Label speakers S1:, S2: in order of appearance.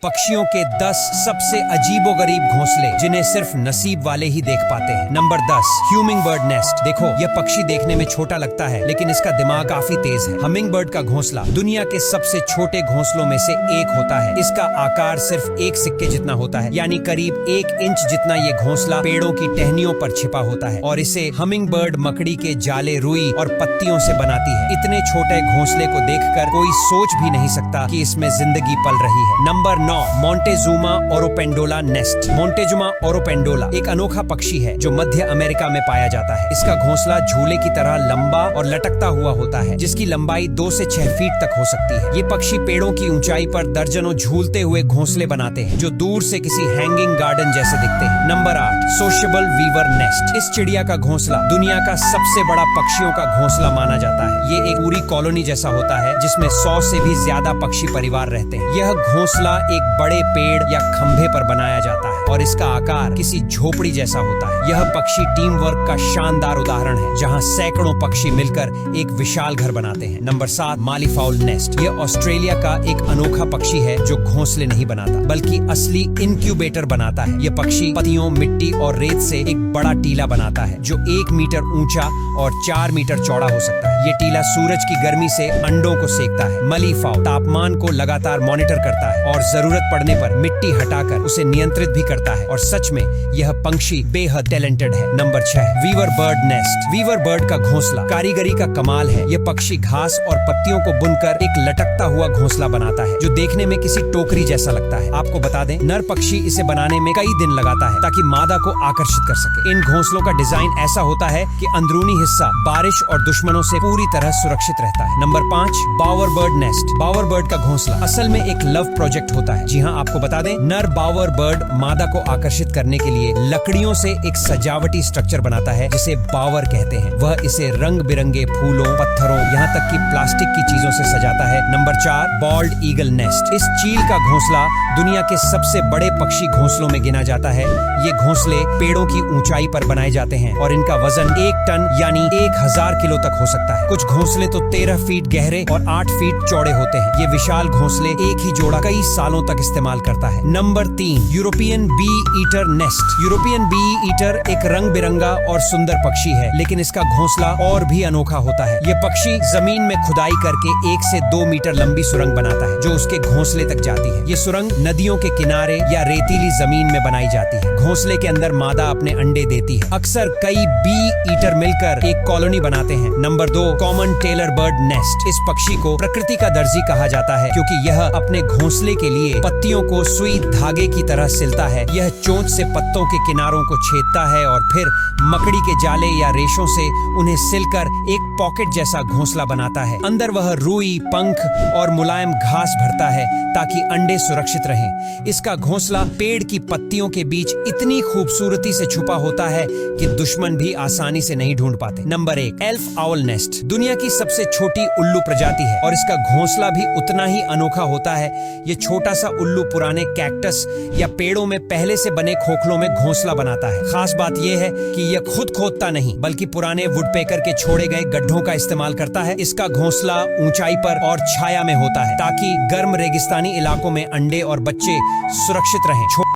S1: पक्षियों के 10 सबसे अजीबोगरीब घोंसले जिन्हें सिर्फ नसीब वाले ही देख पाते हैं। Number 10, humming bird nest. देखो, यह पक्षी देखने में छोटा लगता है, लेकिन इसका दिमाग काफी तेज है। हमिंग बर्ड का घोंसला दुनिया के सबसे छोटे घोंसलों में से एक होता है। इसका आकार सिर्फ एक सिक्के जितना होता है, यानी करीब 1 इंच जितना ये घोंसला पेड़ों की टहनियों पर छिपा होता है और इसे हमिंग बर्ड मकड़ी के जाले, रुई और पत्तियों से बनाती है। इतने छोटे घोंसले को देखकर कोई सोच भी नहीं सकता कि इसमें जिंदगी पल रही है। Number 9, Montezuma oropendola nest. Montezuma oropendola एक अनोखा पक्षी है जो मध्य अमेरिका में पाया जाता है। इसका घोंसला झूले की तरह लंबा और लटकता हुआ होता है, जिसकी लंबाई 2 से 6 फीट तक हो सकती है। ये पक्षी पेड़ों की ऊंचाई पर दर्जनों झूलते हुए घोंसले बनाते हैं, जो दूर से किसी हैंगिंग गार्डन जैसे दिखते हैं। Number 8, sociable weaver nest. इस चिड़िया का घोंसला दुनिया का सबसे बड़ा पक्षियों का घोंसला माना जाता है। ये एक पूरी कॉलोनी जैसा होता है, जिसमें 100 से भी ज्यादा पक्षी परिवार रहते हैं। यह घोंसला एक बड़े पेड़ या खंभे पर बनाया जाता है और इसका आकार किसी झोपड़ी जैसा होता है। यह पक्षी टीम वर्क का शानदार उदाहरण है, जहां सैकड़ों पक्षी मिलकर एक विशाल घर बनाते हैं। नंबर 7, माली फाउल नेस्ट। यह ऑस्ट्रेलिया का एक अनोखा पक्षी है जो घोंसले नहीं बनाता, बल्कि असली इनक्यूबेटर बनाता है। यह पक्षी पत्तियों, मिट्टी और रेत से एक बड़ा टीला बनाता है, जो 1 मीटर ऊंचा और 4 मीटर चौड़ा हो सकता है। ये टीला सूरज की गर्मी से अंडों को सेकता है। मली फाउल तापमान को लगातार मॉनिटर करता है और जरूरत पड़ने पर मिट्टी हटाकर उसे नियंत्रित भी करता है, और सच में यह पंछी बेहद टैलेंटेड है। Number 6, weaver bird nest. Weaver bird का घोंसला कारीगरी का कमाल है। यह पक्षी घास और पत्तियों को बुनकर एक लटकता हुआ घोंसला बनाता है, जो देखने में किसी टोकरी जैसा लगता है। आपको बता दें, नर पक्षी इसे बनाने में कई दिन लगाता है, ताकि मादा को आकर्षित कर सके। इन घोंसलों का डिजाइन ऐसा होता है कि अंदरूनी हिस्सा बारिश और दुश्मनों से पूरी तरह सुरक्षित रहता है। नंबर 5, बावर बर्ड नेस्ट। बावर बर्ड का घोंसला असल में एक लव प्रोजेक्ट होता है। जी हाँ, आपको बता दें, नर बावर बर्ड मादा को आकर्षित करने के लिए लकड़ियों से एक सजावटी स्ट्रक्चर बनाता है, जिसे बावर कहते हैं। वह इसे रंग बिरंगे फूलों, पत्थरों, यहाँ तक कि प्लास्टिक की चीजों से सजाता है। Number 4, bold eagle nest. इस चील का घोंसला दुनिया के सबसे बड़े पक्षी घोंसलों में गिना जाता है। ये घोंसले पेड़ों की ऊंचाई पर बनाए जाते हैं और इनका वजन 1 टन यानी 1000 किलो तक हो सकता है। कुछ घोंसले तो 13 फीट गहरे और 8 फीट चौड़े होते हैं। ये विशाल घोंसले एक ही जोड़ा कई सालों तक इस्तेमाल करता है। Number 3, European bee eater nest. European bee eater एक रंग बिरंगा और सुंदर पक्षी है, लेकिन इसका घोंसला और भी अनोखा होता है। ये पक्षी जमीन में खुदाई करके 1 से 2 मीटर लंबी सुरंग बनाता है, जो उसके घोंसले तक जाती है। ये सुरंग नदियों के किनारे या रेतीली जमीन में बनाई जाती है। घोंसले के अंदर मादा अपने अंडे देती है। अक्सर कई बी ईटर मिलकर एक कॉलोनी बनाते हैं। Number 2, common tailor bird nest. इस पक्षी को प्रकृति का दर्जी कहा जाता है, क्योंकि यह अपने घोंसले के लिए पत्तियों को सुई धागे की तरह सिलता है। यह चोंच से पत्तों के किनारों को छेदता है और फिर मकड़ी के जाले या रेशों से उन्हें सिलकर एक पॉकेट जैसा घोंसला बनाता है। अंदर वह रुई, पंख और मुलायम घास भरता है, ताकि अंडे सुरक्षित रहें। इसका घोंसला पेड़ की पत्तियों के बीच इतनी खूबसूरती से छुपा होता है कि दुश्मन भी आसानी से नहीं ढूंढ पाते। Number 1, elf owl nest. दुनिया की सबसे छोटी उल्लू प्रजाति है और इसका घोंसला भी उतना ही अनोखा होता है। ये छोटा सा उल्लू पुराने कैक्टस या पेड़ों में पहले से बने खोखलों में घोंसला बनाता है। खास बात यह है कि यह खुद खोदता नहीं, बल्कि पुराने वुडपेकर के छोड़े गए गड्ढों का इस्तेमाल करता है। इसका घोंसला ऊंचाई पर और छाया में होता है, ताकि गर्म रेगिस्तानी इलाकों में अंडे और बच्चे सुरक्षित रहें।